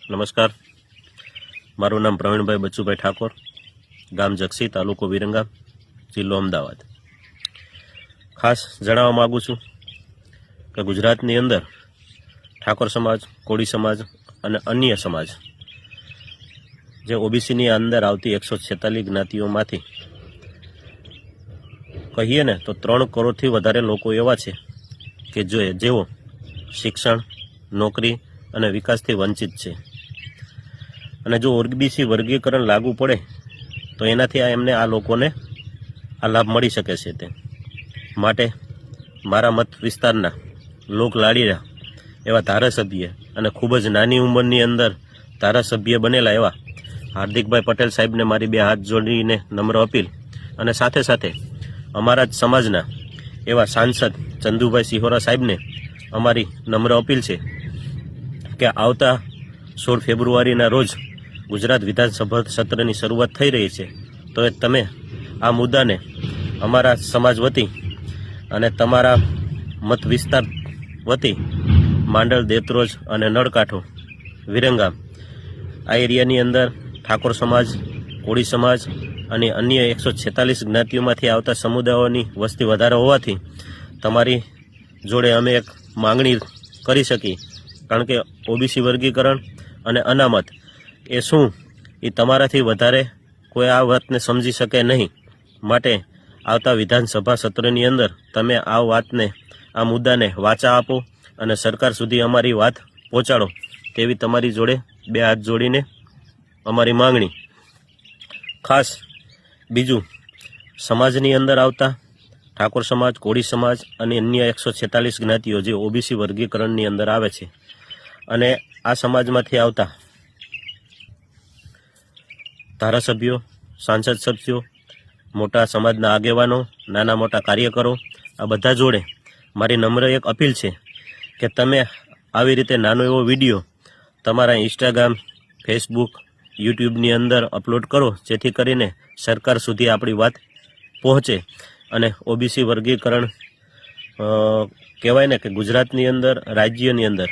નમસ્કાર, મારું નામ પ્રવીણભાઈ બચ્ચુભાઈ ઠાકોર, ગામ જક્ષી, તાલુકો વિરંગામ, જિલ્લો અમદાવાદ. ખાસ જણાવવા માગું છું કે ગુજરાતની અંદર ઠાકોર સમાજ, કોળી સમાજ અને અન્ય સમાજ જે ઓબીસીની અંદર આવતી 146 જ્ઞાતિઓમાંથી કહીએ ને તો 3 કરોડથી વધારે લોકો એવા છે કે જેઓ શિક્ષણ, નોકરી અને વિકાસથી વંચિત છે. અને જો ઓબીસી વર્ગીકરણ લાગુ પડે તો એનાથી એમને આ લોકોને આ લાભ મળી શકે છે. તે માટે મારા મત વિસ્તારના લોકલાડીના એવા ધારાસભ્ય અને ખૂબ જ નાની ઉંમરની અંદર ધારાસભ્ય બનેલા એવા હાર્દિકભાઈ પટેલ સાહેબને મારી 2 હાથ જોડીને નમ્ર અપીલ, અને સાથે સાથે અમારા જ સમાજના એવા સાંસદ ચંદુભાઈ સિહોરા સાહેબને અમારી નમ્ર અપીલ છે કે આવતા 16 ફેબ્રુઆરીના રોજ ગુજરાત વિધાનસભા સત્રની શરૂઆત થઈ રહી છે, તો તમે આ મુદ્દાને અમારા સમાજ વતી અને તમારા મત વિસ્તાર વતી માંડલ, દેત્રોજ અને નળકાંઠો, વિરંગામ આ એરિયાની અંદર ઠાકોર સમાજ, કોળી સમાજ અને અન્ય 146 જ્ઞાતિઓમાંથી આવતા સમુદાયોની વસ્તી વધારે હોવાથી તમારી જોડે અમે એક માંગણી કરી શકી, કારણ કે ઓબીસી વર્ગીકરણ અને અનામત એ શું એ તમારાથી વધારે કોઈ આ વાતને સમજી શકે નહીં. માટે આવતા વિધાનસભા સત્રની અંદર તમે આ વાતને, આ મુદ્દાને વાચા આપો અને સરકાર સુધી અમારી વાત પહોંચાડો, તેવી તમારી જોડે 2 હાથ જોડીને અમારી માંગણી. ખાસ બીજું, સમાજની અંદર આવતા ઠાકોર સમાજ, કોળી સમાજ અને અન્ય 146 જ્ઞાતિઓ જે ઓબીસી વર્ગીકરણની અંદર આવે છે, અને આ સમાજમાંથી આવતા ધારાસભ્યો, સાંસદ સભ્યો, મોટા સમાજના આગેવાનો, નાના મોટા કાર્યકરો, આ બધા જોડે મારી નમ્ર એક અપીલ છે કે તમે આવી રીતે નાનો એવો વિડીયો તમારા ઇન્સ્ટાગ્રામ, ફેસબુક, યુટ્યુબની અંદર અપલોડ કરો, જેથી કરીને સરકાર સુધી આપણી વાત પહોંચે અને ઓબીસી વર્ગીકરણ કહેવાય ને કે ગુજરાતની અંદર, રાજ્યની અંદર,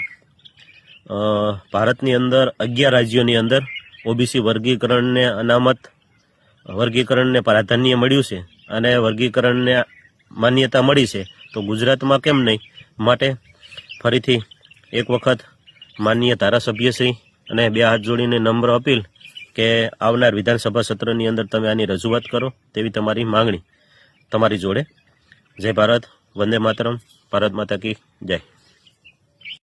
ભારતની અંદર 11 રાજ્યોની અંદર ઓબીસી વર્ગીકરણને અનામત વર્ગીકરણને પ્રાધાન્ય મળ્યું છે અને વર્ગીકરણને માન્યતા મળી છે, તો ગુજરાતમાં કેમ નહીં? માટે ફરીથી એક વખત માનનીય ધારાસભ્યશ્રી અને 2 હાથ જોડીને નમ્ર અપીલ કે આવનાર વિધાનસભા સત્રની અંદર તમે આની રજૂઆત કરો, તેવી તમારી માંગણી તમારી જોડે. જય ભારત, વંદે માતરમ, ભારત માતા કી જય.